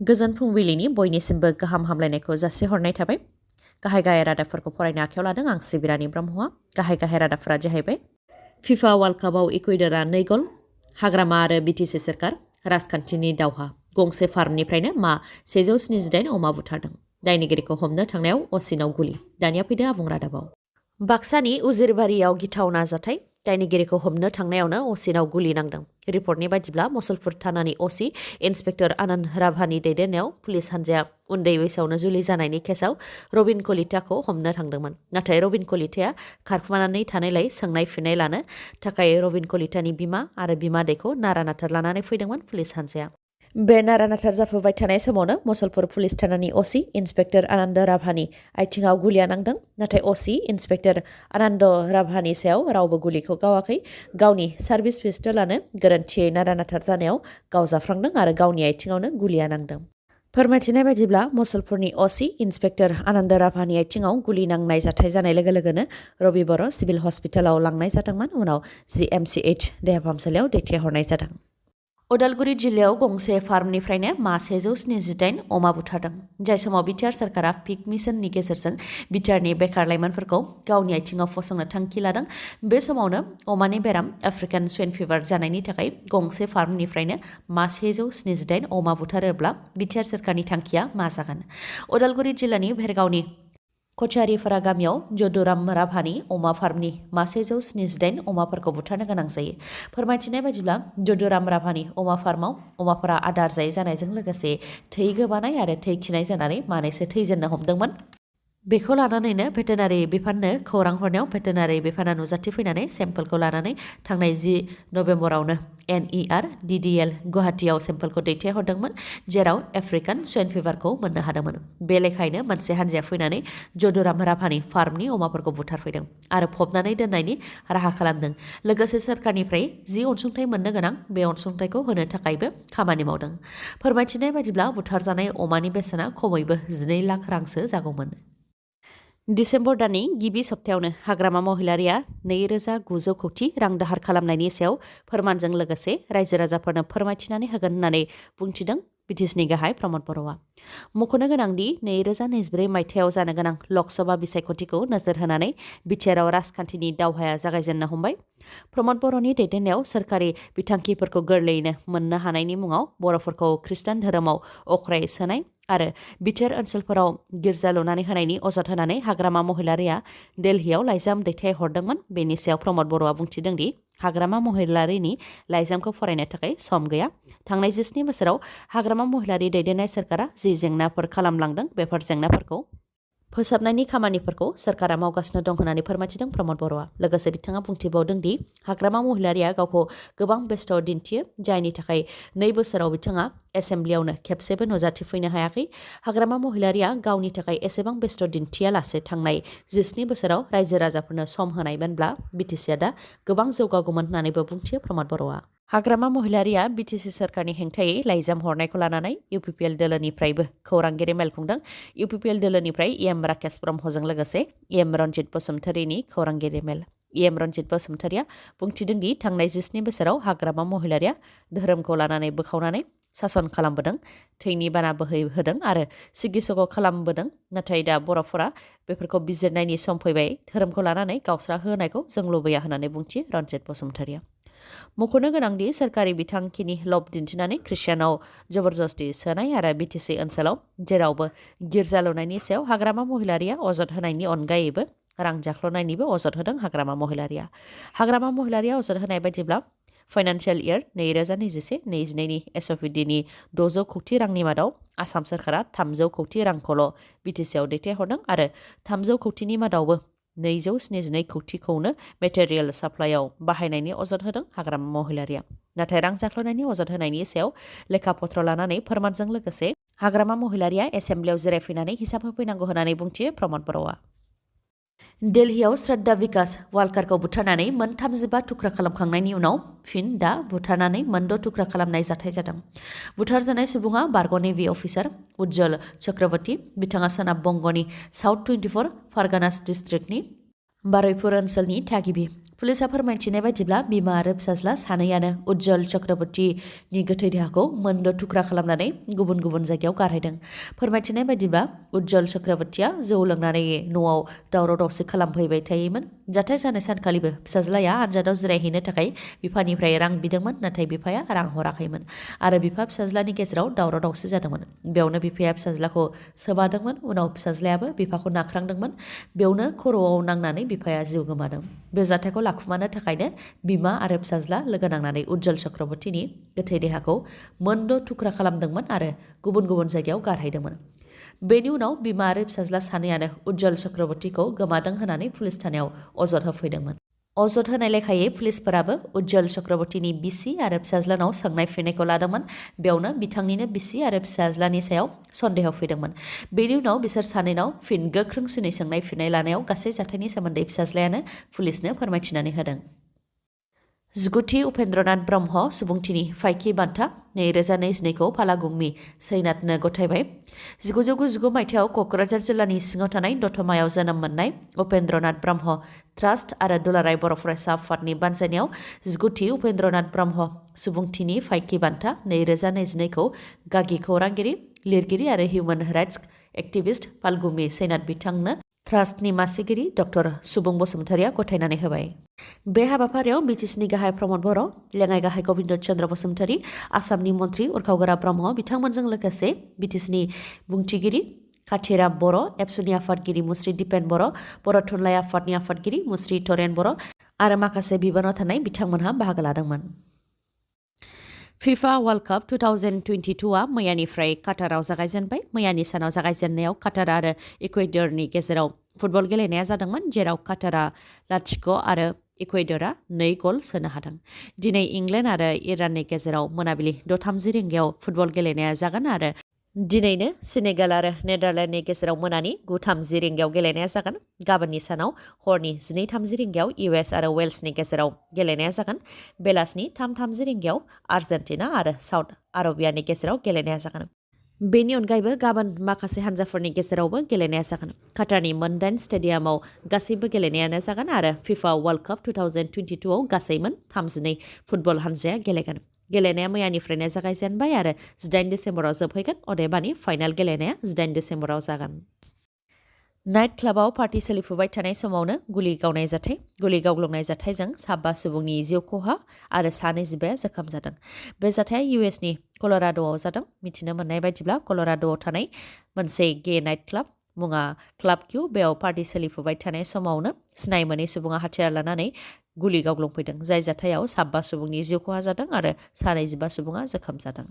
गोजोन फुंबिलिनि बयनिसिमबो गाहाम हामलायनायखौ जासिहरनाय थाबाय। गाहाय गाहाय रादाबफोरखौ फरायनो आखायाव लादों आं सिबिरानि ब्रह्मआ। गाहाय गाहाय रादाबफोरा जाहैबाय फिफा वर्ल्ड कापआव इकुवेडरा 2 गल, हाग्रामा आरो बिटिसि सोरखार, राजखान्थिनि दावहा, गंसे फार्मनिफ्रायनो मा 178 अमा बुथारदों, दायनिगिरिखौ हमनो थांनायाव असिनाव गुलि। दानिया फैदो आबुं रादाबाव। बाक्सानि उजिरबारियाव गिथावना जाथाय, दायनिगिरिखौ हमनो थांनायावनो असिनाव गुलि नांदों। रिपर्टनि बायदिब्ला मुसलपुर थानानि असि इन्सपेक्टर आनन्द राभानि दैदेननायाव पुलिस हान्जाया उन्दै बैसोआवनो जुलि जानायनि केसआव रबिन कलिताखौ हमनो थांदोंमोन। नाथाय रबिन कलिताया खारखुमानानै थानायलाय सोंनाय फिननाय लानो थाखाय रबिन कलितानि बिमा आरो बिमादैखौ नारानाथार लानानै फैदोंमोन पुलिस हान्जाया। बे नारानाथार जाफुबाय थानाय समावनो मुसलपुर पुलिस थानानि असि इन्सपेक्टर आनन्द राभानि आथिङाव गुलिया नांदों। नाथाय असि इन्सपेक्टर आनन्द राभानि सायाव रावबो गुलिखौ गावाखै। गावनि सार्भिस पिस्टलानो गोरोन्थियै नारानाथार जानायाव गावजाफ्रांदों आरो गावनि आथिङावनो गुलिया नांदों। फोरमायथिनाय बायदिब्ला मुसलपुरनि असि इन्सपेक्टर आनन्द राभानि आथिङाव गुलि नांनाय जाथाय जानाय लोगो लोगोनो रबि बर' सिभिल हस्पिटालाव लांनाय जादोंमोन। उनाव GMCH देहा फाहामसालियाव दैथायहरनाय जादों। उदालगुरि जिल्लायाव गंसे फार्मनिफ्रायनो मा 178 अमा बुथारदों। जाय समाव बिटिआर सरकारा पिक मिशननि गेजेरजों बिटिआरनि बेखार लाइमोनफोरखौ गावनि आथिङाव फसंनो थांखि लादों। बे समावनो अमानि बेराम आफ्रिकान स्वाइन फिभार जानायनि थाखाय गंसे फार्मनिफ्रायनो मा 178 अमा बुथारोब्ला बिटिआर सरकारनि थांखिया मा जागोन? उदालगुरि जिल्लानि भेरगावनि कचारिफारा गामियाव जदुराम राभानि अमा फार्मनि मा 178 अमाफोरखौ बुथारनो गोनां जायो। फोरमायथिनाय बायदिब्ला जदुराम राभानि अमा फार्माव अमाफोरा आदार जायै जानायजों लोगोसे थै गोबानाय आरो थै खिनाय जानानै मानैसो थैजेननो हमदोंमोन। बेखौ लानानैनो भेटेनारि बिफाननो खौरां हरनायाव भेटेनारि बिफाना नुजाथिफैनानै सेम्पोलखौ लानानै थांनाय 10 नभेम्बरावनो NERDDL गुवाहाटीआव सेम्पोलखौ दैथायहरदोंमोन, जेराव आफ्रिकान स्वाइन फिभारखौ मोननो हादोंमोन। बे लेखायैनो मोनसे हान्जाया फैनानै जदुराम राभानि फार्मनि अमाफोरखौ बुथारफैदों आरो फबनानै दोननायनि राहा खालामदों। लोगोसे सोरखारनिफ्राय जि अनसुंथाइ मोननो गोनां बे अनसुंथाइखौ होनो थाखायबो खामानि मावदों। फोरमायथिनाय बायदिब्ला बुथारजानाय अमानि बेसेना खमैबो 12 लाख रांसो जागौमोन। दिसेम्बर दाननि गिबि सप्तायावनो हाग्रामा महिलारिया 2,900 कौटि रां दाहार खालामनायनि सायाव फोरमानजों लोगोसे रायजो राजाफोरनो फोरमायथिनानै होगोन होननानै बुंथिदों बिटिसिनि गाहाय प्रमद बर'आ। मख'नो गोनांदि 2024 मायथाइयाव जानो गोनां लकसभा बिसायख'थिखौ नोजोर होनानै बिटिआरआव राजखान्थिनि दावहाया जागायजेननो हमबाय। प्रमद बर'नि दैदेननायाव सोरखारि बिथांखिफोरखौ गोरलैयैनो मोननो हानायनि मुङाव बर'फोरखौ खृष्टान धोरोमाव अख्राय सोनाय आरो बिटिआर ओनसोलफोराव गिर्जा लुनानै होनायनि अजद होनानै हाग्रामा महिलारिया दिल्लीयाव लाइजाम दैथायहरदोंमोन। बेनि सायाव प्रमद बर'आ बुंथिदोंदि हाग्रामा महिलारिनि लाइजामखौ फरायनो थाखाय सम गैया। थांनाय 17 बोसोराव हाग्रामा महिलारि दैदेननाय सोरखारा जि जेंनाफोर खालामलांदों बेफोर जेंनाफोरखौ फोसाबनायनि खामानिफोरखौ सोरखारा मावगासिनो दं होननानै फोरमायथिदों प्रमद बर'आ। लोगोसे बिथाङा बुंथिबावदों दि हाग्रामा महिलारिया गावखौ गोबां बेस्थ' दिन्थियो, जायनि थाखाय 2 बोसोराव बिथाङा एसेम्ब्लियावनो खेबसेबो नुजाथिफैनो हायाखै। हाग्रामा महिलारिया गावनि थाखाय एसेबां बेस्थ' दिन्थियालासे थांनाय 17 बोसोराव रायजो राजाफोरनो सम होनायमोनब्ला बिटिसिआ दा गोबां जौगागौमोन होननानैबो बुंथियो प्रमद बर'आ। हाग्रामा महिलारिया बिटिसि सोरखारनि हेंथायै लाइजाम हरनायखौ लानानै UPPL दोलोनिफ्रायबो खौरांगिरि मेल खुंदों। UPPL दोलोनिफ्राय EM राकेश ब्रह्मजों लोगोसे EM रन्जित बसुमतारीनि खौरांगिरि मेल। EM रन्जित बसुमतारीया बुंथिदोंदि थांनाय 17 बोसोराव हाग्रामा महिलारिया धोरोमखौ लानानै बोखावनानै सासन खालामबोदों, थैनि बाना बोहैहोदों आरो सिगिसग' खालामबोदों। नाथाय दा बर'फोरा बेफोरखौ बिजिरनायनि सम फैबाय। धोरोमखौ लानानै गावस्रा होनायखौ जों लुबैया होननानै बुंथियो रन्जित बसुमतारीया। मख'नो गोनांदि सोरखारि बिथांखिनि लब दिन्थिनानै ख्रिस्टियानाव जबरदस्ति सोनाय आरो बिटिसि ओनसोलाव जेरावबो गिर्जा लुनायनि सायाव हाग्रामा महिलारिया अजद होनायनि अनगायैबो रां जाख्ल'नायनिबो अजद होदों हाग्रामा महिलारिया। हाग्रामा महिलारिया अजद होनाय बायदिब्ला फाइनान्सियेल इयार 2021-22नि SOPDनि 600 कौटि रांनि मादाव आसाम सोरखारा 300 कौटि रांखौल' बिटिसिआव दैथायहरदों आरो 300 कौटिनि मादावबो 272 कौटिखौनो मेटेरियेल साप्लाइयाव बाहायनायनि अजद होदों हाग्रामा महिलारिया। नाथाय रां जाख्ल'नायनि अजद होनायनि सायाव लेखा पत्र लानानै फोरमानजों लोगोसे हाग्रामा महिलारिया एसेम्ब्लियाव जिरायफैनानै हिसाब होफैनांगौ होननानै बुंथियो प्रमद बर'आ। दिल्लीयाव श्रद्धा विकास वालकारखौ बुथारनानै मोन 35 थुख्रा खालामखांनायनि उनाव फिन दा बुथारनानै मोन 6 थुख्रा खालामनाय जाथाय जादों। बुथारजानाय सुबुङा बारग' नेभि अफिसार उज्जवल चक्रवर्ती। बिथाङा सोनाब बंग'नि साउथ 24 फारगानास डिस्ट्रिक्टनि बारुइपुर ओनसोलनि थागिबि। पुलिसा फोरमायथिनाय बायदिब्ला बिमा आरो फिसाज्ला सानैयानो उज्जवल चक्रवर्तीनि गोथै देहाखौ मोनद' थुख्रा खालामनानै गुबुन गुबुन जायगायाव गारहैदों। फोरमायथिनाय बायदिब्ला उज्जवल चक्रवर्तीया जौ लोंनानै न'आव दावराव दावसि खालामफैबाय थायोमोन। जाथाय जानाय सानखालिबो फिसाज्लाया आनजादाव जिरायहैनो थाखाय बिफानिफ्राय रां बिदोंमोन, नाथाय बिफाया रां हराखैमोन आरो बिफा फिसाज्लानि गेजेराव दावराव दावसि जादोंमोन। बेयावनो बिफाया फिसाज्लाखौ सोबादोंमोन, उनाव फिसाज्लायाबो बिफाखौ नाख्रांदोंमोन। बेयावनो खर'आव नांनानै बिफाया जिउ गोमादों। बे जाथायखौ लाखुमानो थाखायनो बिमा आरो फिसाज्ला लोगो नांनानै उज्जवल चक्रवर्तीनि गोथै देहाखौ मोनद' थुख्रा खालामदोंमोन आरो गुबुन गुबुन जायगायाव गारहैदोंमोन। बेनि उनाव बिमा आरो फिसाज्ला सानैयानो उज्जवल चक्रवर्तीखौ गोमादों होननानै पुलिस थानायाव अजद होफैदोंमोन। अजद होनाय लेखायै पुलिसफोराबो उज्जवल चक्रवर्तीनि बिसि आरो फिसाज्लानाव सोंनाय फिननायखौ लादोंमोन। बेयावनो बिथांनिनो बिसि आरो फिसाज्लानि सायाव सन्देह फैदोंमोन। बेनि उनाव बिसोर सानैनाव फिन गोख्रोंसिनै सोंनाय फिननाय लानायाव गासै जाथायनि सोमोन्दै फिसाज्लायानो पुलिसनो फोरमायथिनानै होदों। 19थि उपेन्द्रनाथ ब्रह्म सुबुंथिनि फायखि बान्था 2022खौ फालागुंमि सैनाथनो गथायबाय। 1999 मायथाइयाव क'क्राझार जिल्लानि सिङाव थानाय दतमायाव जोनोम मोननाय उपेन्द्रनाथ ब्रह्म ट्रास्ट आरो दुलाराय बर' फरायसा आफादनि बानजायनायाव 19थि उपेन्द्रनाथ ब्रह्म सुबुंथिनि फायखि बान्था 2022खौ गागि खौरांगिरि, लिरगिरि आरो हिउमेन राइट्स एक्टिभिस्ट फाल्गुमि सैनाथ बिथांनो ट्रास्टनि मासिगिरि डक्टर सुबुं बसुमतारिया गथायनानै होबाय। बे हाबाफारियाव बिटिसिनि गाहाय प्रमद बर', लेङाइ गाहाय गबिन्द चन्द्र बसुमतारि, आसामनि मन्त्रि उरखावगोरा ब्रह्म बिथांमोनजों लोगोसे बिटिसिनि बुंथिगिरि खाथिराम बर', एबसुनि आफादगिरि मुस्रि दिपेन बर', बर' थुनलाइ आफादनि आफादगिरि मुस्रि तरेन बर' आरो माखासे बिबानाव थानाय बिथांमोनहा बाहागो लादोंमोन। फिफा वर्ल्ड कप 2022आ मैयानिफ्राय काटाराव जागायजेनबाय। मैयानि सानाव जागायजेननायाव काटार आरो इकुवेडरनि गेजेराव फुटबल गेलेनाया जादोंमोन, जेराव काटारा 0 आरो इकुवेडरा 2 गल सोनो हादों। दिनै इंलेन्ड आरो इराननि गेजेराव मोनाबिलि 6:30 रिंगायाव फुटबल गेलेनाया जागोन आरो दिनैनो सेनेगाल आरो नेदारलेन्डनि गेजेराव मोनानि 9:30 रिंगायाव गेलेनाया जागोन। गाबोननि सानाव हरनि 12:30 रिंगायाव इउएस आरो वेल्सनि गेजेराव गेलेनाया जागोन। बेलासिनि 3:30 रिंगायाव आर्जेन्टिना आरो साउथ आरबियानि गेजेराव गेलेनाया जागोन। बेनि अनगायैबो गाबोन माखासे हान्जाफोरनि गेजेरावबो गेलेनाया जागोन। काटारनि मोन 8 स्टेडियामाव गासैबो गेलेनायानो जागोन आरो फिफा वर्ल्ड कप 2022आव गासैमोन 32 फुटबल हान्जाया गेलेगोन। गेलेनाया मैयानिफ्रायनो जागायजेनबाय आरो 18 डिसेम्बराव जोबहैगोन। अदेबानि फाइनाल गेलेनाया 18 डिसेम्बराव जागोन। नाइट क्लाबाव पार्टी सोलिफुबाय थानाय समावनो गुलि गावनाय जाथाय। गुलि गावग्लुंनाय जाथायजों 7 सुबुंनि जिउ खहा आरो 2 जोखोम जादों। बे जाथाया इउएसनि कलराड'आव जादों। मिथिनो मोननाय बायदिब्ला कलराड'आव थानाय मोनसे गे नाइट क्लाब मुङा क्लाब किउ, बेयाव पार्टी सोलिफुबाय थानाय समावनो सिनाय मोनै सुबुङा हाथियार लानानै गुलि गावग्लुंफैदों। जाय जाथायाव 7 सुबुंनि जिउ खहा जादों आरो 25 सुबुङा जोखोम जादों।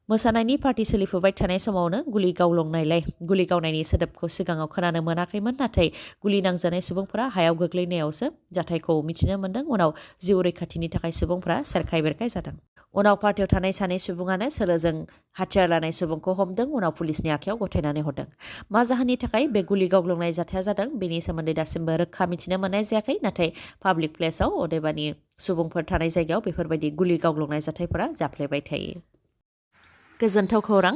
मोसानायनि पार्टी सोलिफुबाय थानाय समावनो गुलि गावलंनायलाय गुलि गावनायनि सोदोबखौ सिगाङाव खोनानो मोनाखैमोन, नाथाय गुलि नांजानाय सुबुंफोरा हायाव गोग्लैनायावसो जाथायखौ मिथिनो मोन्दों। उनाव जिउ रैखाथिनि थाखाय सुबुंफोरा सेरखाय बेरखाय जादों। उनाव पार्टीयाव थानाय 2 सुबुङानो सोलोजों हाथियार लानाय सुबुंखौ हमदों, उनाव पुलिसनि आखायाव गथायनानै हरदों। मा जाहोननि थाखाय बे गुलि गावग्लुंनाय जाथाया जादों बेनि सोमोन्दै दासिमबो रोखा मिथिनो मोननाय जायाखै, नाथाय पाब्लिक प्लेसाव अदेबानि सुबुंफोर थानाय जायगायाव बेफोरबायदि गुलि गावग्लुंनाय जाथायफोरा जाफ्लेबाय थायो। गोजोन्थाव खौरां।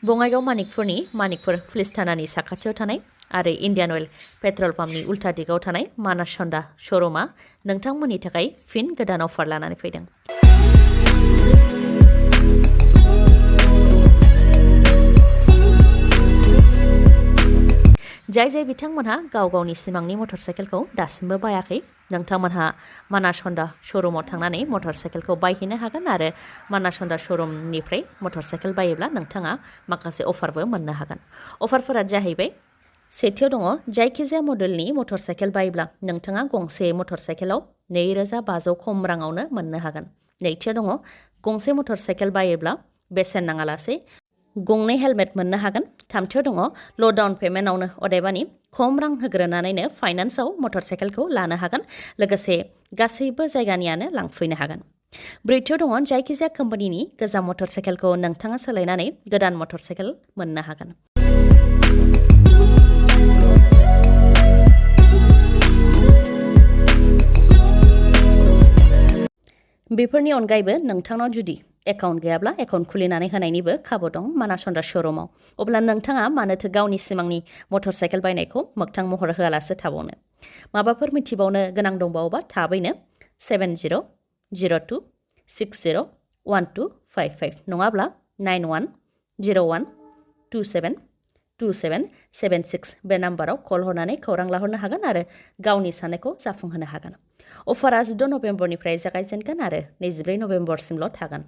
बङाइगाव मानिकपुर पुलिस थानानि साखाथियाव थानाय आरो इन्डियान अइल पेट्रल पाम्पनि उल्था दिगाव थानाय मानास हन्डा श'रुमा नोंथांमोननि थाखाय फिन गोदान अफार लानानै फैदों। जाय बिथांमोनहा गाव गावनि सिमांनि मटर साइकेलखौ दासिमबो बायाखै, नोंथांमोनहा मानास हन्डा श'रुमाव थांनानै मटर साइकेलखौ बायहैनो हागोन आरो मानास हन्डा श'रुमनिफ्राय मटर साइकेल बायोब्ला नोंथाङा माखासे अफारबो मोननो हागोन। अफारफोरा जाहैबाय, सेथियाव दङ जायखिजाया मडेलनि मटर साइकेल बायोब्ला नोंथाङा गंसे मटर साइकेलाव 2500 खम राङावनो मोननो हागोन। नैथियाव दङ गंसे मटर साइकेल बायोब्ला बेसेन नाङालासे 2 हेलमेट मोननो हागोन। थामथियाव दङ ल' डाउन पेमेन्टआवनो अदेबानि खम रां होग्रोनानैनो फाइनान्सआव मटर साइकेलखौ लानो हागोन, लोगोसे गासैबो जायगानियानो लांफैनो हागोन। ब्रैथियाव दङ जायखिजाया कम्पानिनि गोजाम मटर साइकेलखौ नोंथाङा सोलायनानै गोदान मटर साइकेल मोननो हागोन। बेफोरनि अनगायैबो नोंथांनाव जुदि एकाउन्ट गैयाब्ला एकाउन्ट खुलिनानै होनायनिबो खाबु दं मानास हन्डा श'रुमाव। अब्ला नोंथाङा मानोथो गावनि सिमांनि मटर साइकेल बायनायखौ मोगथां महर होआलासे थाबावनो। माबाफोर मिथिबावनो गोनां दंबावोबा थाबैनो 7002601255 नङाब्ला 9101272776 बे नाम्बाराव कल हरनानै खौरां लाहरनो हागोन आरो गावनि साननायखौ जाफुंहोनो हागोन। अफारा 16 नभेम्बरनिफ्राय जागायजेनगोन आरो 24 नभेम्बरसिमल' थागोन।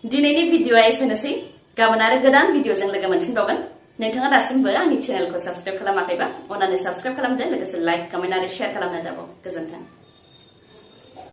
दिनैनि भिडिअ'आ एसेनोसै। गाबोन आरो गोदान भिडिअ'जों लोगो मोनफिनबावगोन। नोंथाङा दासिमबो आंनि चेनेलखौ साबस्क्राइब खालामाखैबा अन्नानै साबस्क्राइब खालामदो, लोगोसे लाइक, कमेन्ट आरो शेयार खालामनो दाबाव। गोजोन्थों।